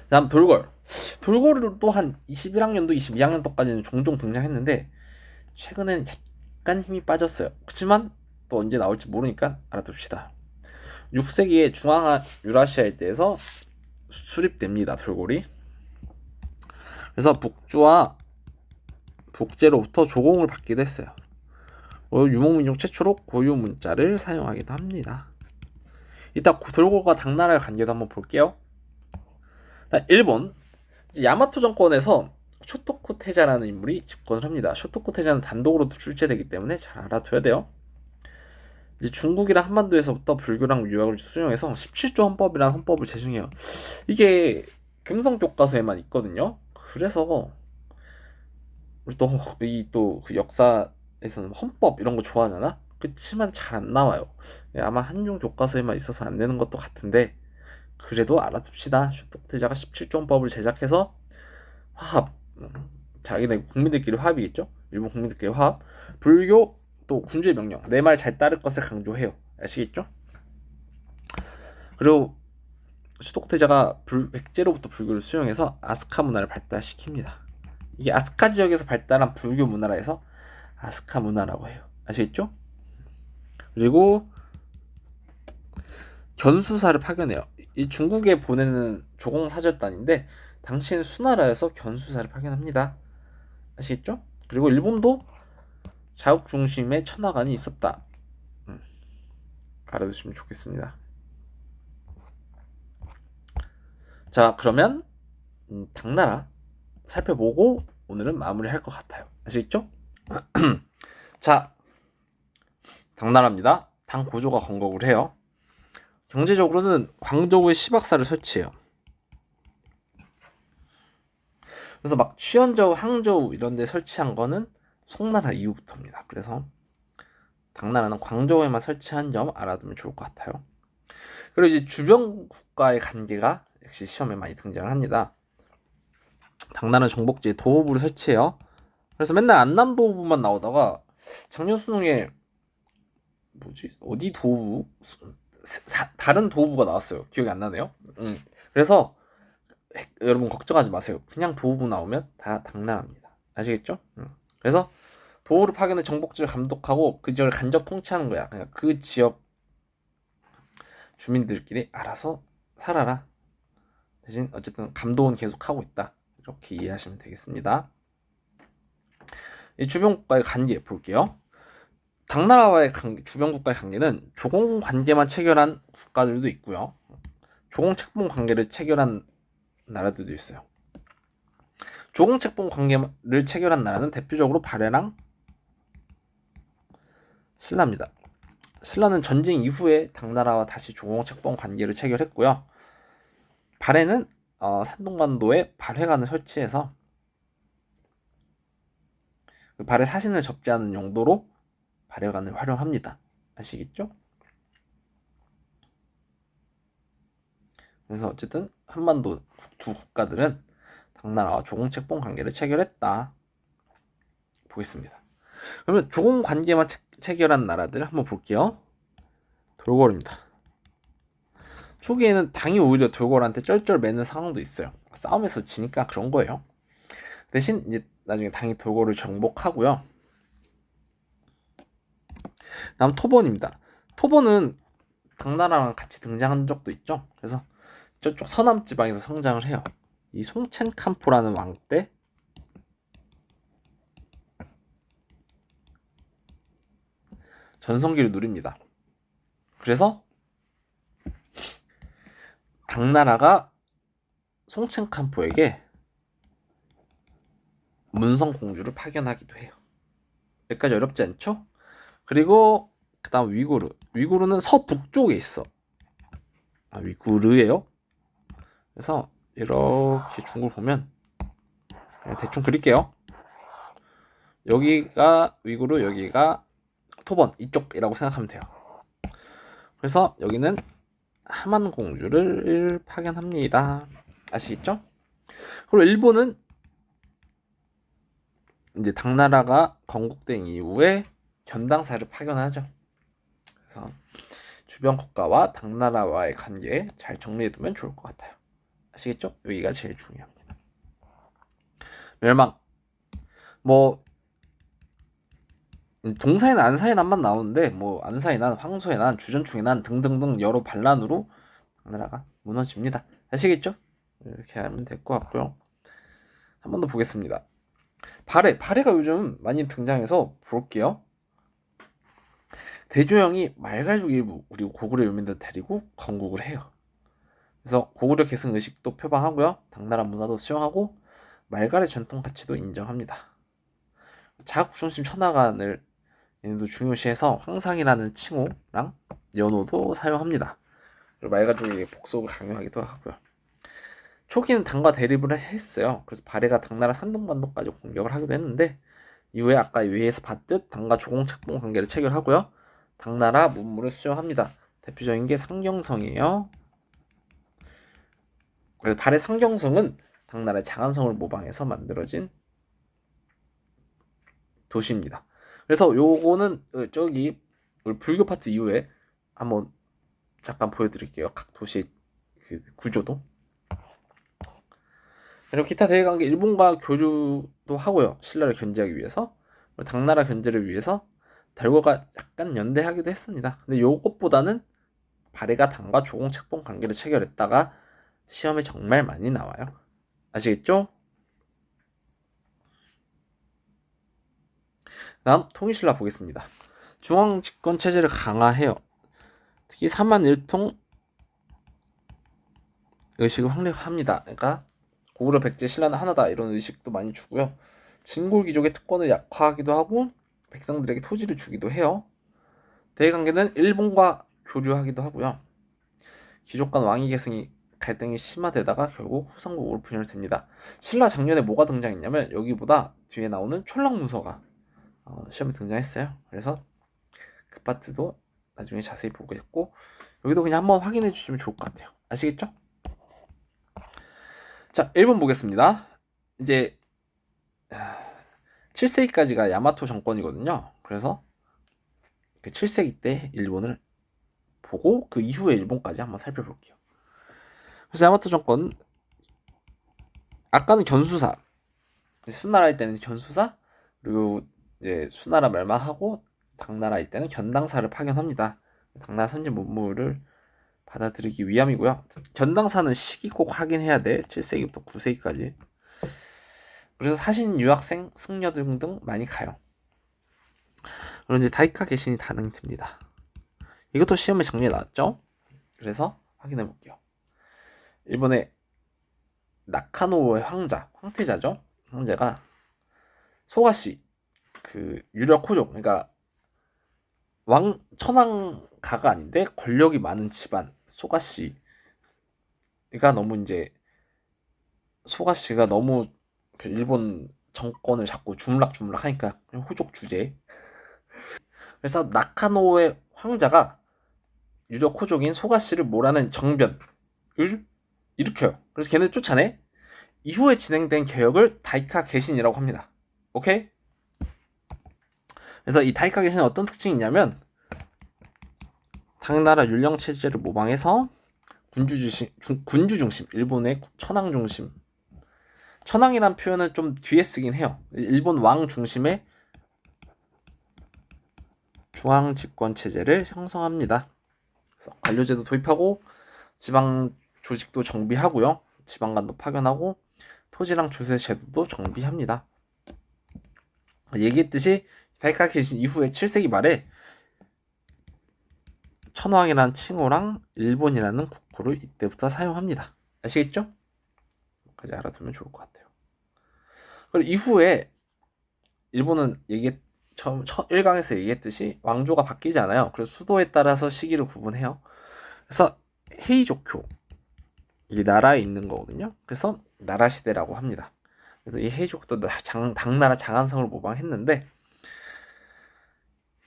다음 돌고래도 또 한 21학년도 22학년도까지는 종종 등장했는데 최근에는 약간 힘이 빠졌어요. 그렇지만 또 언제 나올지 모르니까 알아둡시다. 6세기에 중앙 유라시아 일대에서 수립됩니다. 돌고래. 그래서 북주와 북제로부터 조공을 받기도 했어요. 유목민족 최초로 고유 문자를 사용하기도 합니다. 이따 돌고래가 당나라의 관계도 한번 볼게요. 일본 야마토 정권에서 쇼토쿠 태자라는 인물이 집권을 합니다. 쇼토쿠 태자는 단독으로도 출제되기 때문에 잘 알아둬야 돼요. 이제 중국이랑 한반도에서부터 불교랑 유학을 수용해서 17조 헌법이라는 헌법을 제정해요. 이게 금성 교과서에만 있거든요. 그래서 또 그 역사에서는 헌법 이런 거 좋아하잖아. 그치만 잘 안 나와요. 아마 한중 교과서에만 있어서 안 되는 것도 같은데 그래도 알아둡시다. 쇼트제가 17조법을 제작해서 화합, 자기네 국민들끼리 화합이겠죠? 일본 국민들끼리 화합, 불교 또 군주의 명령, 내 말 잘 따를 것을 강조해요. 아시겠죠? 그리고 수독태자가 백제로부터 불교를 수용해서 아스카 문화를 발달시킵니다. 이게 아스카 지역에서 발달한 불교 문화라 해서 아스카 문화라고 해요. 아시겠죠? 그리고 견수사를 파견해요. 이 중국에 보내는 조공사절단인데 당시엔 수나라에서 견수사를 파견합니다. 아시겠죠? 그리고 일본도 자국 중심의 천하관이 있었다. 알아두시면 좋겠습니다. 자, 그러면 당나라 살펴보고 오늘은 마무리할 것 같아요. 아시겠죠? 자, 당나라입니다. 당 고조가 건국을 해요. 경제적으로는 광저우에 시박사를 설치해요. 그래서 막 취현저우, 항저우 이런 데 설치한 거는 송나라 이후부터입니다. 그래서 당나라는 광저우에만 설치한 점 알아두면 좋을 것 같아요. 그리고 이제 주변 국가의 관계가 역시 시험에 많이 등장을 합니다. 당나라는 정복지에 도호부를 설치해요. 그래서 맨날 안남도호부만 나오다가 작년 수능에 어디 도호부? 다른 도호부가 나왔어요. 기억이 안 나네요. 그래서 여러분 걱정하지 마세요. 그냥 도호부 나오면 다 당나라입니다. 아시겠죠? 그래서 도호를 파견해 정복지를 감독하고 그 지역을 간접 통치하는 거야. 그러니까 그 지역 주민들끼리 알아서 살아라. 대신 어쨌든 감독은 계속 하고 있다. 이렇게 이해하시면 되겠습니다. 이 주변 국가의 관계 볼게요. 당나라와의 주변 국가의 관계는 조공 관계만 체결한 국가들도 있고요. 조공 책봉 관계를 체결한 나라들도 있어요. 조공 책봉 관계를 체결한 나라는 대표적으로 발해랑 신라입니다. 신라는 전쟁 이후에 당나라와 다시 조공 책봉 관계를 체결했고요. 발해는 산동반도에 발회관을 설치해서 그 발해 사신을 접지하는 용도로 발해관을 활용합니다. 아시겠죠? 그래서 어쨌든 한반도 두 국가들은 당나라와 조공 책봉 관계를 체결했다. 보겠습니다. 그러면 조공 관계만 체결한 나라들 한번 볼게요. 돌고래입니다. 초기에는 당이 오히려 돌고래한테 쩔쩔 매는 상황도 있어요. 싸움에서 지니까 그런 거예요. 대신 이제 나중에 당이 돌고래를 정복하고요. 다음 토본입니다. 토본은 당나라랑 같이 등장한 적도 있죠. 그래서 저쪽 서남 지방에서 성장을 해요. 이 송첸칸포라는 왕 때 전성기를 누립니다. 그래서 당나라가 송첸칸포에게 문성공주를 파견하기도 해요. 여기까지 어렵지 않죠? 그리고 그 다음 위구르는 서북쪽에 있어. 위구르예요. 그래서 이렇게 중국을 보면 대충 그릴게요. 여기가 위구르, 여기가 토번 이쪽이라고 생각하면 돼요. 그래서 여기는 하만공주를 파견합니다. 아시겠죠? 그리고 일본은 이제 당나라가 건국된 이후에 견당사를 파견하죠. 그래서 주변 국가와 당나라와의 관계 잘 정리해두면 좋을 것 같아요. 아시겠죠? 여기가 제일 중요합니다. 멸망. 뭐 동사의 난, 안사의 난만 나오는데 뭐 안사의 난, 황소의 난, 주전충의 난 등등등 여러 반란으로 당나라가 무너집니다. 아시겠죠? 이렇게 하면 될 것 같고요. 한 번 더 보겠습니다. 발해가 요즘 많이 등장해서 볼게요. 대조영이 말갈족 일부 그리고 고구려 유민들 데리고 건국을 해요. 그래서 고구려 계승 의식도 표방하고요. 당나라 문화도 수용하고 말갈의 전통 가치도 인정합니다. 자국 중심 천하관을 얘네도 중요시해서 황상이라는 칭호랑 연호도 사용합니다. 그리고 말가족에게 복속을 강요하기도 하고요. 초기는 당과 대립을 했어요. 그래서 발해가 당나라 산둥반도까지 공격을 하기도 했는데 이후에 아까 위에서 봤듯 당과 조공책봉 관계를 체결하고요. 당나라 문물을 수용합니다. 대표적인 게 상경성이에요. 그래서 발해 상경성은 당나라의 장안성을 모방해서 만들어진 도시입니다. 그래서 요거는 저기 불교 파트 이후에 한번 잠깐 보여드릴게요. 각 도시 그 구조도. 그리고 기타 대외관계 일본과 교류도 하고요. 신라를 견제하기 위해서. 당나라 견제를 위해서 달과가 약간 연대하기도 했습니다. 근데 요것보다는 발해가 당과 조공책봉 관계를 체결했다가 시험에 정말 많이 나와요. 아시겠죠? 다음 통일신라 보겠습니다. 중앙집권 체제를 강화해요. 특히 삼만일통 의식을 확립합니다. 그러니까 고구려 백제 신라는 하나다 이런 의식도 많이 주고요. 진골 귀족의 특권을 약화하기도 하고 백성들에게 토지를 주기도 해요. 대외관계는 일본과 교류하기도 하고요. 귀족 간 왕위 계승이 갈등이 심화되다가 결국 후삼국으로 분열됩니다. 신라 장년에 뭐가 등장했냐면 여기보다 뒤에 나오는 촐랑문서가 시험에 등장했어요. 그래서 그 파트도 나중에 자세히 보겠고 여기도 그냥 한번 확인해 주시면 좋을 것 같아요. 아시겠죠? 자, 1번 보겠습니다. 이제 7세기까지가 야마토 정권이거든요. 그래서 그 7세기 때 일본을 보고 그 이후에 일본까지 한번 살펴볼게요. 그래서 야마토 정권 아까는 견수사, 수나라일 때는 견수사, 그리고 이제 수나라 멸망하고 당나라일 때는 견당사를 파견합니다. 당나라 선진 문물을 받아들이기 위함이고요. 견당사는 시기 꼭 확인해야 돼. 7세기부터 9세기까지. 그래서 사신, 유학생, 승려 등등 많이 가요. 그리고 이제 다이카 개신이 단행됩니다. 이것도 시험에 정리해 놨죠? 그래서 확인해 볼게요. 일본의 나카노의 황태자죠. 황제가 소가씨, 그 유력 호족, 그러니까 천황가가 아닌데 권력이 많은 집안 소가씨가 너무 이제 소가씨가 너무 일본 정권을 자꾸 주물락주물락 하니까 호족 주제. 그래서 나카노의 황자가 유력 호족인 소가씨를 몰아낸 정변을 일으켜요. 그래서 걔네 쫓아내. 이후에 진행된 개혁을 다이카 개신이라고 합니다. 오케이? 그래서 이 다이카 개신은 어떤 특징이 있냐면 당나라 율령 체제를 모방해서 군주 중심, 일본의 천황 중심. 천황이란 표현은 좀 뒤에 쓰긴 해요. 일본 왕 중심의 중앙 집권 체제를 형성합니다. 그래서 관료제도 도입하고 지방 조직도 정비하고요. 지방관도 파견하고 토지랑 조세 제도도 정비합니다. 얘기했듯이 다이카 개신 이후에 7세기 말에 천황이라는 칭호랑 일본이라는 국호를 이때부터 사용합니다. 아시겠죠? 까지 알아두면 좋을 것 같아요. 그리고 이후에 일본은 1강에서 얘기했듯이 왕조가 바뀌지 않아요. 그래서 수도에 따라서 시기를 구분해요. 그래서 헤이조쿄, 이게 나라에 있는 거거든요. 그래서 나라 시대라고 합니다. 그래서 이 헤이조쿄도 당나라 장안성을 모방했는데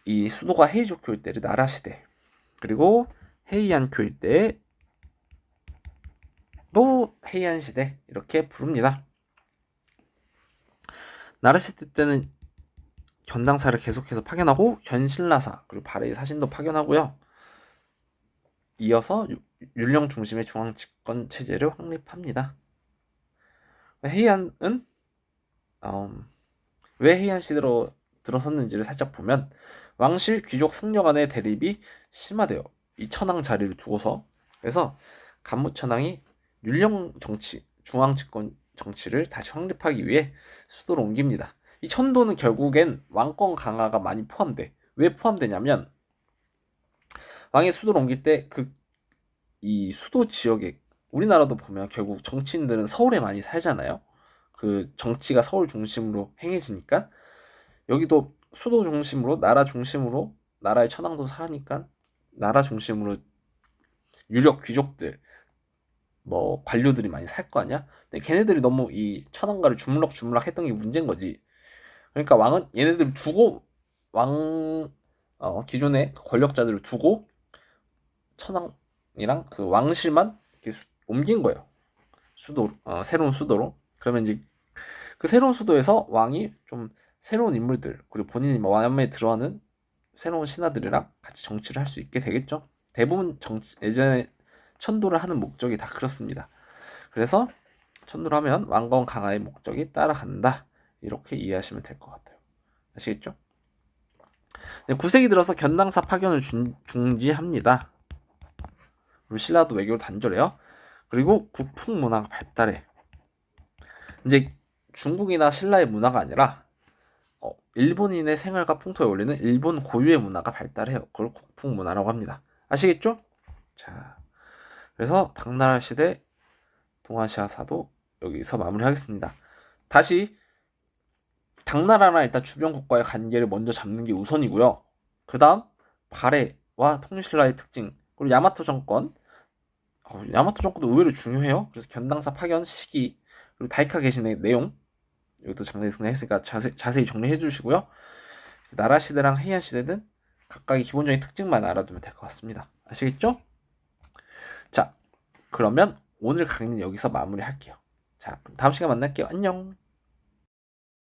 이 수도가 헤이조쿄일 때를 나라 시대, 그리고 헤이안쿄일 때 또 헤이안 시대 이렇게 부릅니다. 나라 시대 때는 견당사를 계속해서 파견하고 견신라사 그리고 발해의 사신도 파견하고요. 이어서 율령 중심의 중앙 집권 체제를 확립합니다. 헤이안은 왜 헤이안 시대로 들어섰는지를 살짝 보면 왕실 귀족 승려 간의 대립이 심화돼요. 이 천황 자리를 두고서. 그래서 간무천황이 율령 정치, 중앙 집권 정치를 다시 확립하기 위해 수도로 옮깁니다. 이 천도는 결국엔 왕권 강화가 많이 포함돼. 왜 포함되냐면 왕의 수도로 옮길 때 이 수도 지역에 우리나라도 보면 결국 정치인들은 서울에 많이 살잖아요. 그 정치가 서울 중심으로 행해지니까 여기도 수도 중심으로 나라 중심으로 나라의 천황도 사니까 나라 중심으로 유력 귀족들 뭐 관료들이 많이 살 거 아니야? 근데 걔네들이 너무 이 천황가를 주물럭주물럭 했던 게 문제인 거지. 그러니까 왕은 얘네들을 두고 기존의 권력자들을 두고 천황이랑 그 왕실만 이렇게 옮긴 거예요. 새로운 수도로. 그러면 이제 그 새로운 수도에서 왕이 좀 새로운 인물들, 그리고 본인이 왕에 들어가는 새로운 신하들이랑 같이 정치를 할 수 있게 되겠죠. 대부분 예전에 천도를 하는 목적이 다 그렇습니다. 그래서 천도를 하면 왕건 강화의 목적이 따라간다. 이렇게 이해하시면 될 것 같아요. 아시겠죠? 9세기 들어서 견당사 파견을 중지합니다. 그리고 신라도 외교를 단절해요. 그리고 국풍 문화가 발달해. 이제 중국이나 신라의 문화가 아니라 일본인의 생활과 풍토에 어울리는 일본 고유의 문화가 발달해요. 그걸 국풍 문화라고 합니다. 아시겠죠? 자, 그래서 당나라 시대 동아시아사도 여기서 마무리하겠습니다. 다시 당나라나 일단 주변 국가의 관계를 먼저 잡는 게 우선이고요. 그 다음 발해와 통신라의 특징, 그리고 야마토 정권. 야마토 정권도 의외로 중요해요. 그래서 견당사 파견 시기, 그리고 다이카 개신의 내용, 이것도 장례승에 했으니까 자세히 정리해 주시고요. 나라 시대랑 해안 시대는 각각의 기본적인 특징만 알아두면 될 것 같습니다. 아시겠죠? 자, 그러면 오늘 강의는 여기서 마무리할게요. 자, 그럼 다음 시간에 만날게요. 안녕.